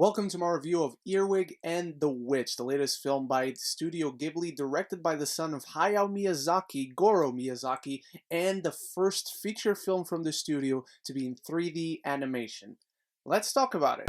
Welcome to my review of Earwig and the Witch, the latest film by Studio Ghibli, directed by the son of Hayao Miyazaki, Gorô Miyazaki, and the first feature film from the studio to be in 3D animation. Let's talk about it.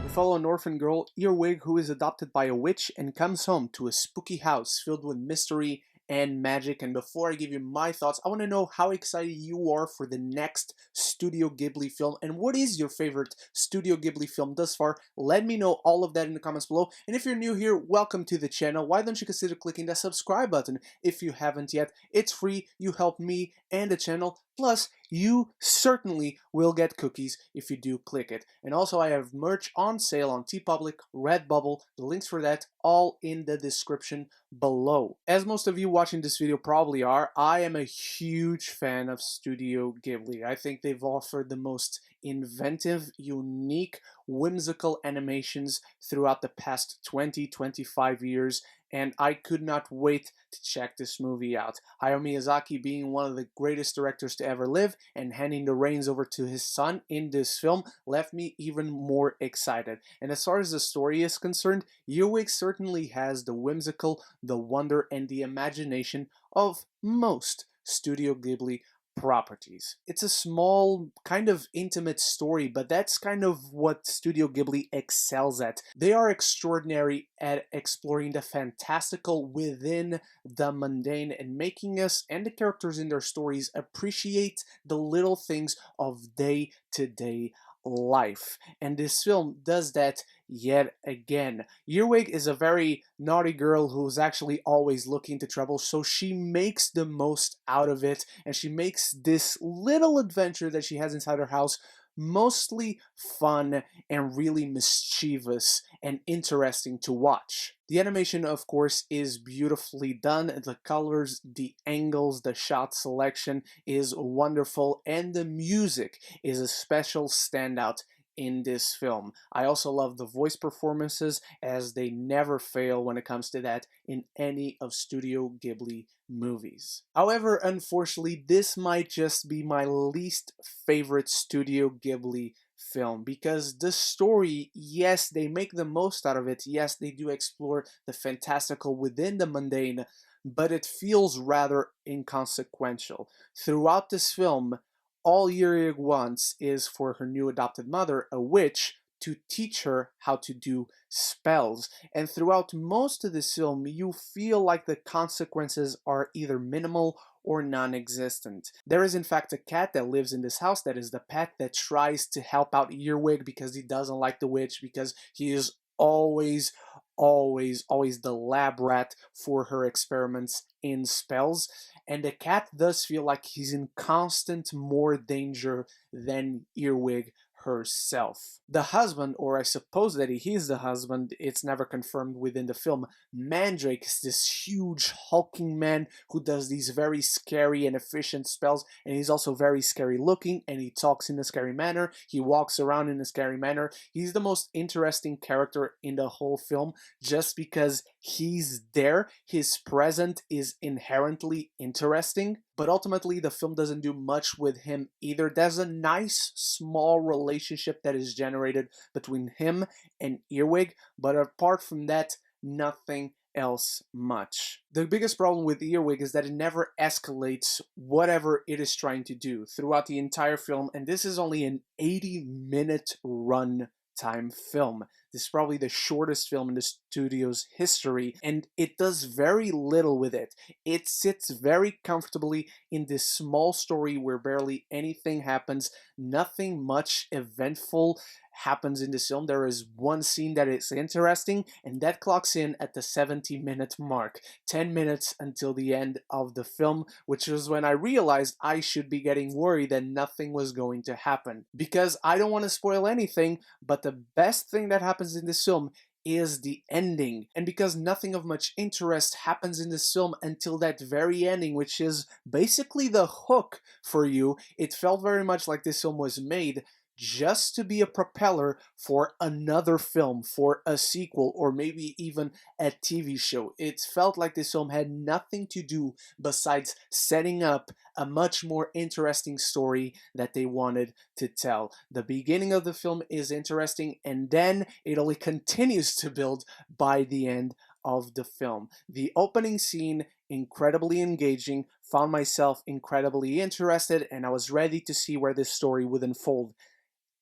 We follow an orphan girl, Earwig, who is adopted by a witch and comes home to a spooky house filled with mystery and magic. And before I give you my thoughts, I want to know how excited you are for the next Studio Ghibli film, and what is your favorite Studio Ghibli film thus far. Let me know all of that in the comments below. And if you're new here, welcome to the channel. Why don't you consider clicking that subscribe button if you haven't yet? It's free, you help me and the channel, plus you certainly will get cookies if you do click it. And also I have merch on sale on TeePublic, Redbubble, the links for that all in the description below. As most of you watching this video probably are, I am a huge fan of Studio Ghibli. I think they've offered the most inventive, unique, whimsical animations throughout the past 20-25 years, and I could not wait to check this movie out. Hayao Miyazaki being one of the greatest directors to ever live and handing the reins over to his son in this film left me even more excited. And as far as the story is concerned, Earwig certainly has the whimsical, the wonder, and the imagination of most Studio Ghibli properties. It's a small, kind of intimate story, but that's kind of what Studio Ghibli excels at. They are extraordinary at exploring the fantastical within the mundane and making us and the characters in their stories appreciate the little things of day-to-day life. And this film does that yet again. Earwig is a very naughty girl who's actually always looking to trouble, so she makes the most out of it, and she makes this little adventure that she has inside her house mostly fun and really mischievous and interesting to watch. The animation, of course, is beautifully done. The colors, the angles, the shot selection is wonderful, and the music is a special standout in this film. I also love the voice performances, as they never fail when it comes to that in any of Studio Ghibli movies. However, unfortunately, this might just be my least favorite Studio Ghibli film, because the story, yes, they make the most out of it, yes, they do explore the fantastical within the mundane, but it feels rather inconsequential. Throughout this film, all Earwig wants is for her new adopted mother, a witch, to teach her how to do spells. And throughout most of this film, you feel like the consequences are either minimal or non-existent. There is in fact a cat that lives in this house that is the pet that tries to help out Earwig because he doesn't like the witch, because he is always the lab rat for her experiments in spells, and the cat does feel like he's in constant more danger than Earwig herself. The husband, or I suppose that he is the husband, it's never confirmed within the film, Mandrake, is this huge hulking man who does these very scary and efficient spells, and he's also very scary looking, and he talks in a scary manner, he walks around in a scary manner. He's the most interesting character in the whole film, just because he's there. His presence is inherently interesting, but ultimately the film doesn't do much with him either. There's a nice small relationship that is generated between him and Earwig, but apart from that, nothing else much. The biggest problem with Earwig is that it never escalates whatever it is trying to do throughout the entire film, and this is only an 80-minute run time film. This is probably the shortest film in the studio's history, and it does very little with it. It sits very comfortably in this small story where barely anything happens. Nothing much eventful happens in this film. There is one scene that is interesting, and that clocks in at the 70-minute mark. 10 minutes until the end of the film, which was when I realized I should be getting worried that nothing was going to happen. Because I don't want to spoil anything, but the best thing that happens in this film is the ending. And because nothing of much interest happens in this film until that very ending, which is basically the hook for you, it felt very much like this film was made just to be a propeller for another film, for a sequel, or maybe even a TV show. It felt like this film had nothing to do besides setting up a much more interesting story that they wanted to tell. The beginning of the film is interesting, and then it only continues to build by the end of the film. The opening scene, incredibly engaging, found myself incredibly interested, and I was ready to see where this story would unfold.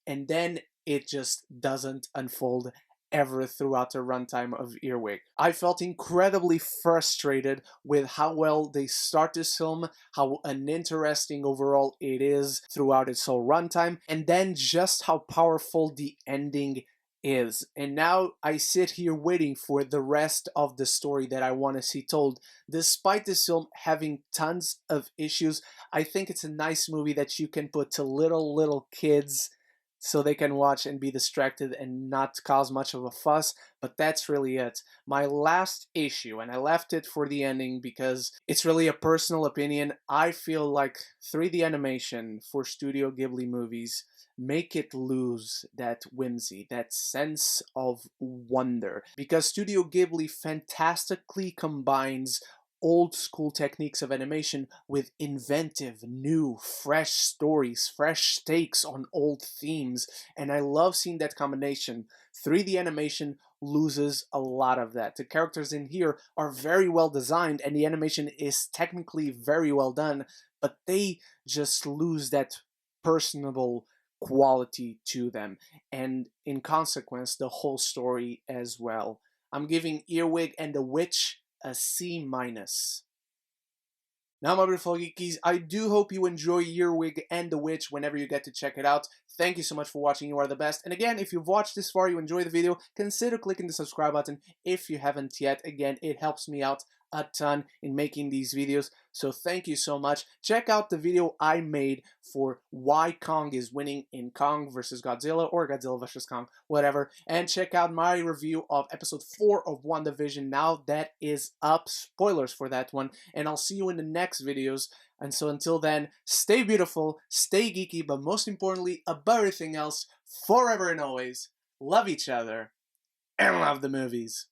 And then it just doesn't unfold ever throughout the runtime of Earwig. I felt incredibly frustrated with how well they start this film, how uninteresting overall it is throughout its whole runtime, and then just how powerful the ending is. And now I sit here waiting for the rest of the story that I want to see told. Despite this film having tons of issues, I think it's a nice movie that you can put to little kids so they can watch and be distracted and not cause much of a fuss, but that's really it. My last issue, and I left it for the ending because it's really a personal opinion, I feel like 3D animation for Studio Ghibli movies make it lose that whimsy, that sense of wonder, because Studio Ghibli fantastically combines old school techniques of animation with inventive, new, fresh stories, fresh takes on old themes, and I love seeing that combination. 3D animation loses a lot of that. The characters in here are very well designed and the animation is technically very well done, but they just lose that personable quality to them, and in consequence, the whole story as well. I'm giving Earwig and the Witch a C-. Now, my beautiful geekies, I do hope you enjoy Earwig and the Witch whenever you get to check it out. Thank you so much for watching. You are the best. And again, if you've watched this far, you enjoy the video, consider clicking the subscribe button if you haven't yet. Again, it helps me out a ton in making these videos, so thank you so much. Check out the video I made for why Kong is winning in Kong vs. Godzilla, or Godzilla vs. Kong, whatever, and check out my review of episode 4 of WandaVision. Now that is up, spoilers for that one, and I'll see you in the next videos. And so until then, stay beautiful, stay geeky, but most importantly, above everything else, forever and always, love each other and love the movies.